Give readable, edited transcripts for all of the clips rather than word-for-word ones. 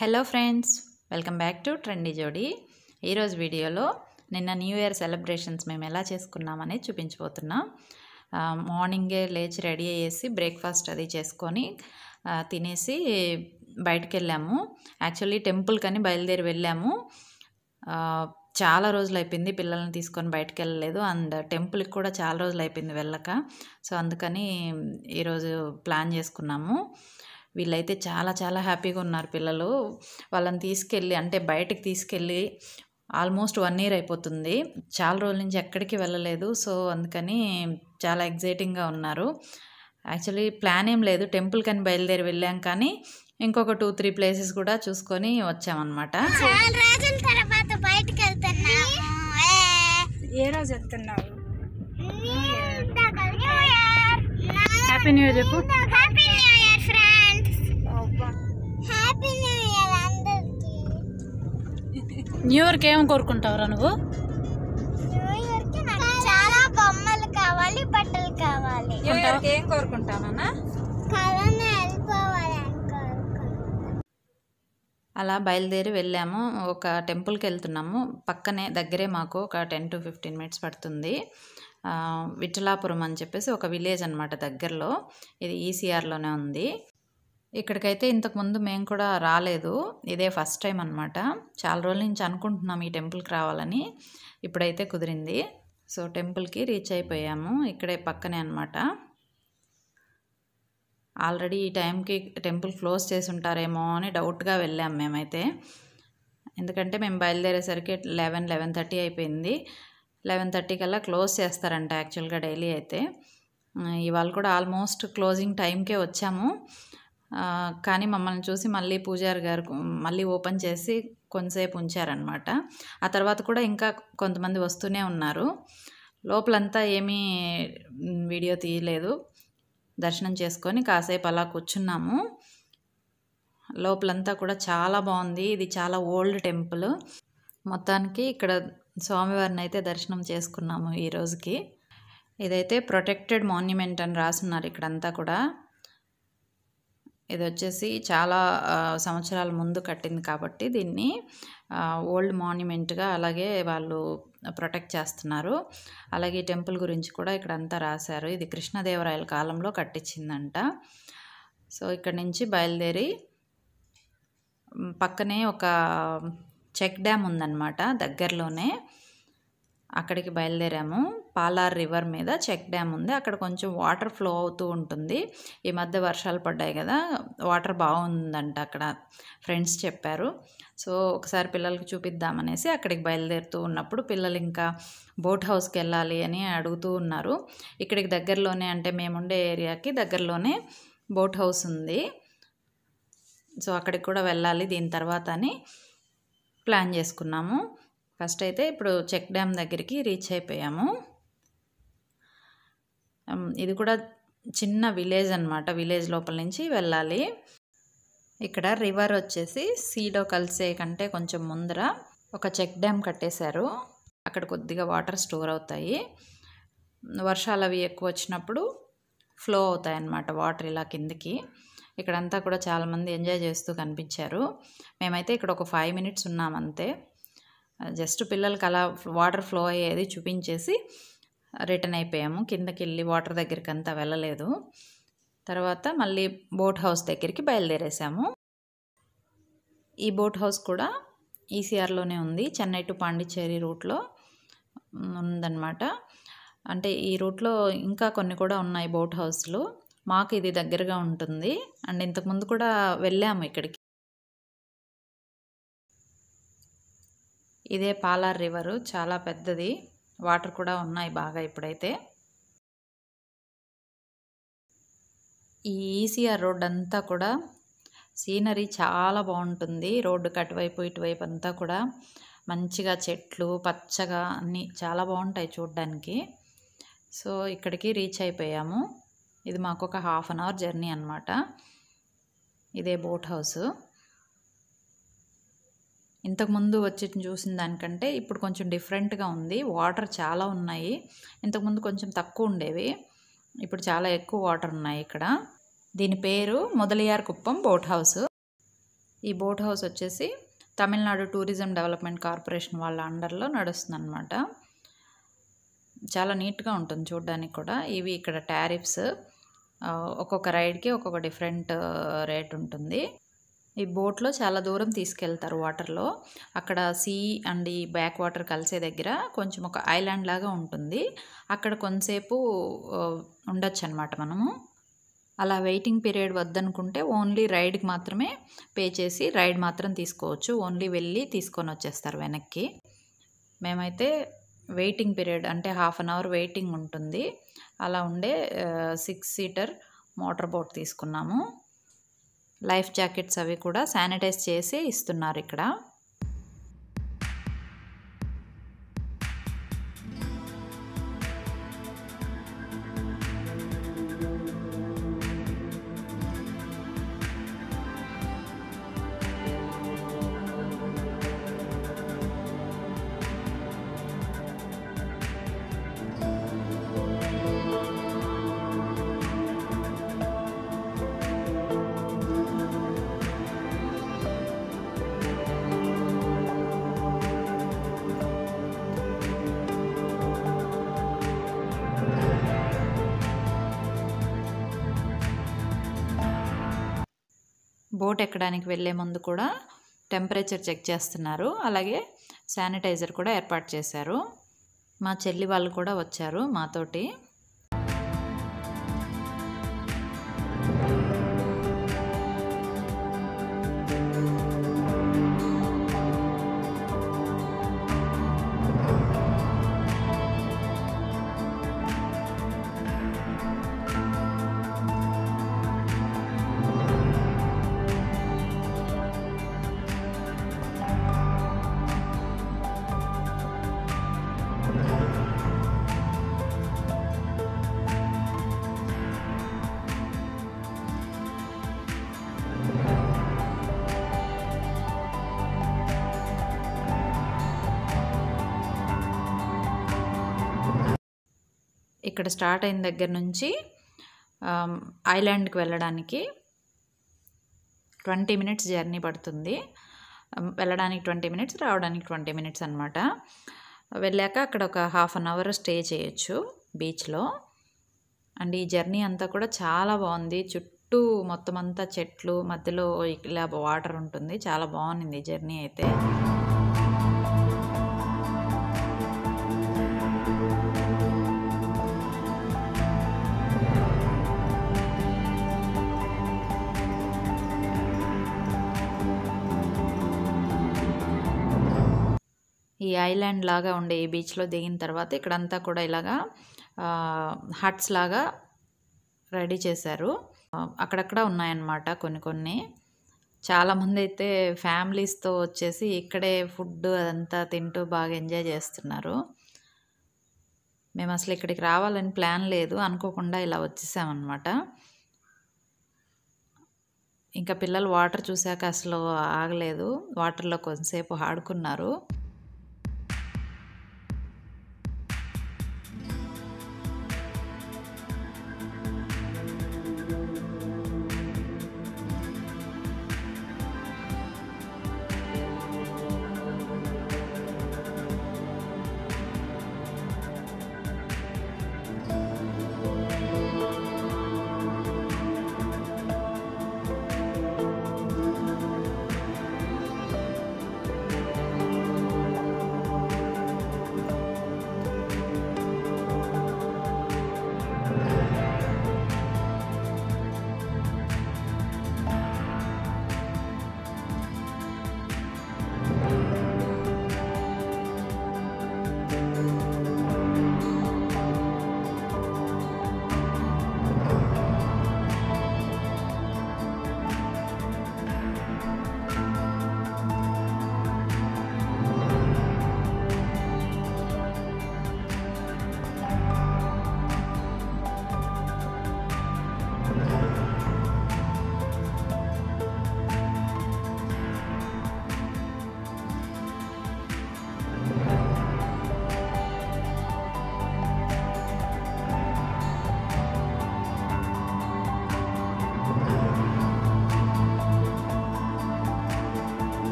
Hello friends, welcome back to trendy జోడీ. ఈరోజు వీడియోలో నిన్న న్యూ ఇయర్ సెలబ్రేషన్స్ మేము ఎలా చేసుకున్నామనేది చూపించబోతున్నాం. మార్నింగే లేచి రెడీ అయ్యేసి బ్రేక్ఫాస్ట్ అది చేసుకొని తినేసి బయటకు వెళ్ళాము. యాక్చువల్లీ టెంపుల్ కని బయలుదేరి వెళ్ళాము. చాలా రోజులు అయిపోయింది పిల్లల్ని తీసుకొని బయటకు వెళ్ళలేదు, అండ్ టెంపుల్కి కూడా చాలా రోజులు అయిపోయింది వెళ్ళక. సో అందుకని ఈరోజు ప్లాన్ చేసుకున్నాము. వీళ్ళైతే చాలా చాలా హ్యాపీగా ఉన్నారు పిల్లలు. వాళ్ళని తీసుకెళ్ళి అంటే బయటికి తీసుకెళ్ళి ఆల్మోస్ట్ 1 year అయిపోతుంది. చాలా రోజుల నుంచి ఎక్కడికి వెళ్ళలేదు. సో అందుకని చాలా ఎగ్జైటింగ్గా ఉన్నారు. యాక్చువల్లీ ప్లాన్ ఏం లేదు, టెంపుల్ కని బయలుదేరి వెళ్ళాం, కానీ ఇంకొక 2-3 ప్లేసెస్ కూడా చూసుకొని వచ్చామన్నమాట. ఏ రోజు వెళ్తున్నావు? హ్యాపీ న్యూ ఇయర్ చెప్పు. న్యూ ఇయర్కి ఏం కోరుకుంటావురా నువ్వు? చాలా బొమ్మలు కావాలి, బట్టలు కావాలి. ఏం కోరుకుంటానన్నా? అలా బయలుదేరి వెళ్ళాము. ఒక టెంపుల్కి వెళ్తున్నాము. పక్కనే దగ్గరే, మాకు ఒక 10 to 15 minutes పడుతుంది. విఠలాపురం అని చెప్పేసి ఒక విలేజ్ అనమాట దగ్గరలో. ఇది ఈసీఆర్లోనే ఉంది. ఇక్కడికైతే ఇంతకుముందు మేము కూడా రాలేదు, ఇదే ఫస్ట్ టైం అనమాట. చాలా రోజుల నుంచి అనుకుంటున్నాం ఈ టెంపుల్కి రావాలని, ఇప్పుడైతే కుదిరింది. సో టెంపుల్కి రీచ్ అయిపోయాము. ఇక్కడే పక్కనే అనమాట. ఆల్రెడీ ఈ టైంకి టెంపుల్ క్లోజ్ చేసి ఉంటారేమో అని డౌట్గా వెళ్ళాం మేమైతే. ఎందుకంటే మేము బయలుదేరేసరికి 11-11:30 అయిపోయింది. 11:30 కల్లా క్లోజ్ చేస్తారంట యాక్చువల్గా డైలీ అయితే. ఇవాళ కూడా ఆల్మోస్ట్ క్లోజింగ్ టైంకే వచ్చాము. కానీ మమ్మల్ని చూసి మళ్ళీ పూజారి గారు మళ్ళీ ఓపెన్ చేసి కొంతసేపు ఉంచారనమాట. ఆ తర్వాత కూడా ఇంకా కొంతమంది వస్తూనే ఉన్నారు. లోపలంతా ఏమీ వీడియో తీయలేదు. దర్శనం చేసుకొని కాసేపు అలా కూర్చున్నాము. లోపలంతా కూడా చాలా బాగుంది. ఇది చాలా ఓల్డ్ టెంపుల్. మొత్తానికి ఇక్కడ స్వామివారిని అయితే దర్శనం చేసుకున్నాము ఈ రోజుకి. ఇదైతే ప్రొటెక్టెడ్ మాన్యుమెంట్ అని రాసున్నారు ఇక్కడంతా కూడా. ఇది వచ్చేసి చాలా సంవత్సరాల ముందు కట్టింది కాబట్టి దీన్ని ఓల్డ్ మాన్యుమెంట్గా అలాగే వాళ్ళు ప్రొటెక్ట్ చేస్తున్నారు. అలాగే ఈ టెంపుల్ గురించి కూడా ఇక్కడ అంతా రాశారు. ఇది కృష్ణదేవరాయల కాలంలో కట్టించిందంట. సో ఇక్కడ నుంచి బయలుదేరి పక్కనే ఒక చెక్ డ్యామ్ ఉందన్నమాట దగ్గరలోనే, అక్కడికి బయలుదేరాము. పాలార్ రివర్ మీద చెక్ డ్యామ్ ఉంది. అక్కడ కొంచెం వాటర్ ఫ్లో అవుతూ ఉంటుంది. ఈ మధ్య వర్షాలు పడ్డాయి కదా, వాటర్ బాగుందంట అక్కడ, ఫ్రెండ్స్ చెప్పారు. సో ఒకసారి పిల్లలకి చూపిద్దామనేసి అక్కడికి బయలుదేరుతూ ఉన్నప్పుడు పిల్లలు ఇంకా బోట్ హౌస్కి వెళ్ళాలి అని అడుగుతూ ఉన్నారు. ఇక్కడికి దగ్గరలోనే, అంటే మేముండే ఏరియాకి దగ్గరలోనే బోట్ హౌస్ ఉంది. సో అక్కడికి కూడా వెళ్ళాలి దీని తర్వాత అని ప్లాన్ చేసుకున్నాము. ఫస్ట్ అయితే ఇప్పుడు చెక్ డ్యామ్ దగ్గరికి రీచ్ అయిపోయాము. ఇది కూడా చిన్న విలేజ్ అనమాట. విలేజ్ లోపల నుంచి వెళ్ళాలి. ఇక్కడ రివర్ వచ్చేసి సీలో కలిసే కంటే కొంచెం ముందర ఒక చెక్ డ్యామ్ కట్టేశారు. అక్కడ కొద్దిగా వాటర్ స్టోర్ అవుతాయి. వర్షాలు అవి ఎక్కువ వచ్చినప్పుడు ఫ్లో అవుతాయి అన్నమాట వాటర్ ఇలా కిందకి. ఇక్కడంతా కూడా చాలామంది ఎంజాయ్ చేస్తూ కనిపించారు. మేమైతే ఇక్కడ ఒక 5 minutes ఉన్నామంతే. జస్ట్ పిల్లలకి అలా వాటర్ ఫ్లో అయ్యేది చూపించేసి రిటర్న్ అయిపోయాము. కిందకి వెళ్ళి వాటర్ దగ్గరికి అంతా వెళ్ళలేదు. తర్వాత మళ్ళీ బోట్ హౌస్ దగ్గరికి బయలుదేరేసాము. ఈ బోట్ హౌస్ కూడా ఈసీఆర్లోనే ఉంది. చెన్నై టు పాండిచ్చేరి రూట్లో ఉందన్నమాట. అంటే ఈ రూట్లో ఇంకా కొన్ని కూడా ఉన్నాయి బోట్ హౌస్లు. మాకు ఇది దగ్గరగా ఉంటుంది. అండ్ ఇంతకుముందు కూడా వెళ్ళాము ఇక్కడికి. ఇదే పాలార్ రివరు, చాలా పెద్దది. వాటర్ కూడా ఉన్నాయి బాగా ఇప్పుడైతే. ఈ ఈసీఆర్ రోడ్ అంతా కూడా సీనరీ చాలా బాగుంటుంది. రోడ్డుకి అటువైపు ఇటువైపు అంతా కూడా మంచిగా చెట్లు పచ్చగా అన్నీ చాలా బాగుంటాయి చూడ్డానికి. సో ఇక్కడికి రీచ్ అయిపోయాము. ఇది మాకు ఒక 1/2 hour జర్నీ అనమాట. ఇదే బోట్ హౌస్. ఇంతకుముందు వచ్చి చూసిన దానికంటే ఇప్పుడు కొంచెం డిఫరెంట్గా ఉంది. వాటర్ చాలా ఉన్నాయి. ఇంతకుముందు కొంచెం తక్కువ ఉండేవి, ఇప్పుడు చాలా ఎక్కువ వాటర్ ఉన్నాయి ఇక్కడ. దీని పేరు మొదలియార్ కుప్పం బోట్ హౌస్. ఈ బోట్ హౌస్ వచ్చేసి తమిళనాడు టూరిజం డెవలప్మెంట్ కార్పొరేషన్ వాళ్ళ అండర్లో నడుస్తుందన్నమాట. చాలా నీట్గా ఉంటుంది చూడడానికి కూడా. ఇవి ఇక్కడ టారిఫ్స్, ఒక్కొక్క రైడ్కి ఒక్కొక్క డిఫరెంట్ రేట్ ఉంటుంది. ఈ బోట్లో చాలా దూరం తీసుకెళ్తారు వాటర్లో. అక్కడ సీ అండ్ ఈ బ్యాక్ వాటర్ కలిసే దగ్గర కొంచెం ఒక ఐలాండ్ లాగా ఉంటుంది. అక్కడ కొంతసేపు ఉండొచ్చు అనమాట మనము. అలా వెయిటింగ్ పీరియడ్ వద్దనుకుంటే ఓన్లీ రైడ్కి మాత్రమే పే చేసి రైడ్ మాత్రం తీసుకోవచ్చు. ఓన్లీ వెళ్ళి తీసుకొని వచ్చేస్తారు వెనక్కి. మేమైతే వెయిటింగ్ పీరియడ్ అంటే 1/2 అవర్ వెయిటింగ్ ఉంటుంది. అలా ఉండే 6 సీటర్ మోటార్ బోట్ తీసుకున్నాము. లైఫ్ జాకెట్స్ అవి కూడా శానిటైజ్ చేసి ఇస్తున్నారు ఇక్కడ. బోట్ ఎక్కడానికి వెళ్ళే ముందు కూడా టెంపరేచర్ చెక్ చేస్తున్నారు. అలాగే శానిటైజర్ కూడా ఏర్పాటు చేశారు. మా చెల్లి వాళ్ళు కూడా వచ్చారు మాతోటి. ఇక్కడ స్టార్ట్ అయిన దగ్గర నుంచి ఐలాండ్కి వెళ్ళడానికి 20 మినిట్స్ జర్నీ పడుతుంది. వెళ్ళడానికి 20 మినిట్స్, రావడానికి 20 మినిట్స్ అనమాట. వెళ్ళాక అక్కడ ఒక 1/2 అవర్ స్టే చేయొచ్చు బీచ్లో. అండ్ ఈ జర్నీ అంతా కూడా చాలా బాగుంది. చుట్టూ మొత్తం అంతా చెట్లు, మధ్యలో ఇలా వాటర్ ఉంటుంది. చాలా బాగుంది ఈ జర్నీ అయితే. ఈ ఐలాండ్ లాగా ఉండే ఈ బీచ్లో దిగిన తర్వాత ఇక్కడంతా కూడా ఇలాగా హట్స్ లాగా రెడీ చేశారు. అక్కడక్కడ ఉన్నాయన్నమాట కొన్ని. చాలామంది అయితే ఫ్యామిలీస్తో వచ్చేసి ఇక్కడే ఫుడ్ అదంతా తింటూ బాగా ఎంజాయ్ చేస్తున్నారు. మేము అసలు ఇక్కడికి రావాలని ప్లాన్ లేదు, అనుకోకుండా ఇలా వచ్చేసామన్నమాట. ఇంకా పిల్లలు వాటర్ చూశాక అసలు ఆగలేదు. వాటర్లో కొంతసేపు ఆడుకున్నారు.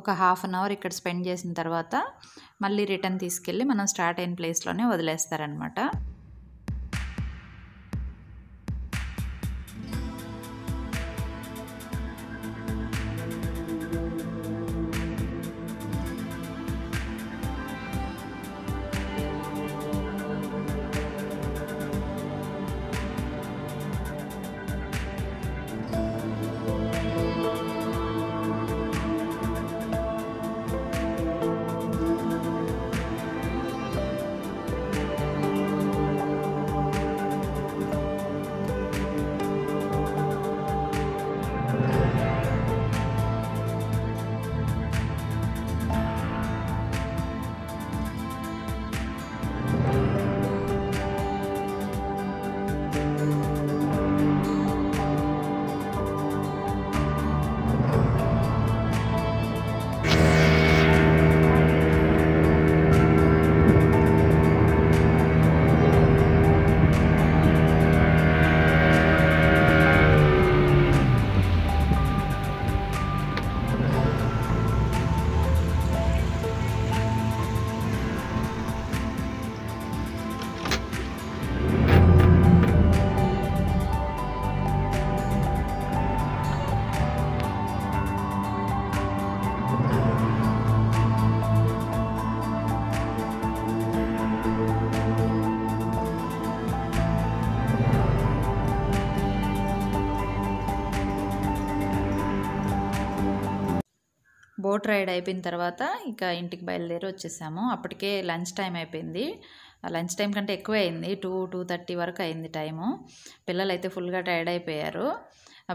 ఒక హాఫ్ అన్ అవర్ ఇక్కడ స్పెండ్ చేసిన తర్వాత మళ్ళీ రిటర్న్ తీసుకెళ్ళి మనం స్టార్ట్ అయిన ప్లేస్లోనే వదిలేస్తారనమాట. బోట్ రైడ్ అయిపోయిన తర్వాత ఇక ఇంటికి బయలుదేరి వచ్చేసాము. అప్పటికే లంచ్ టైం అయిపోయింది. లంచ్ టైం కంటే ఎక్కువ అయింది, 2-2:30 వరకు అయింది టైము. పిల్లలు అయితే ఫుల్గా టైర్డ్ అయిపోయారు.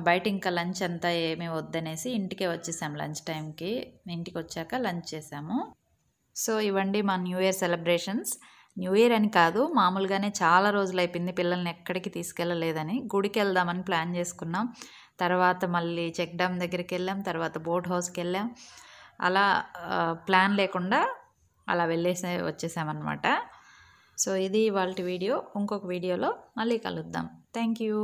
బయట ఇంకా లంచ్ అంతా ఏమీ వద్దనేసి ఇంటికే వచ్చేసాము లంచ్ టైంకి. ఇంటికి వచ్చాక లంచ్ చేసాము. సో ఇవ్వండి మా new year celebrations. New year అని కాదు, మామూలుగానే చాలా రోజులు అయిపోయింది పిల్లల్ని ఎక్కడికి తీసుకెళ్ళలేదని. గుడికి వెళ్దామని ప్లాన్ చేసుకున్నాం. తర్వాత మళ్ళీ చెక్ డ్యామ్ దగ్గరికి వెళ్ళాం, తర్వాత బోట్ హౌస్కి వెళ్ళాం. అలా ప్లాన్ లేకుండా అలా వచ్చేసామన్నమాట. సో ఇది ఇవాల్టి వీడియో. ఇంకొక వీడియోలో మళ్ళీ కలుద్దాం. Thank you.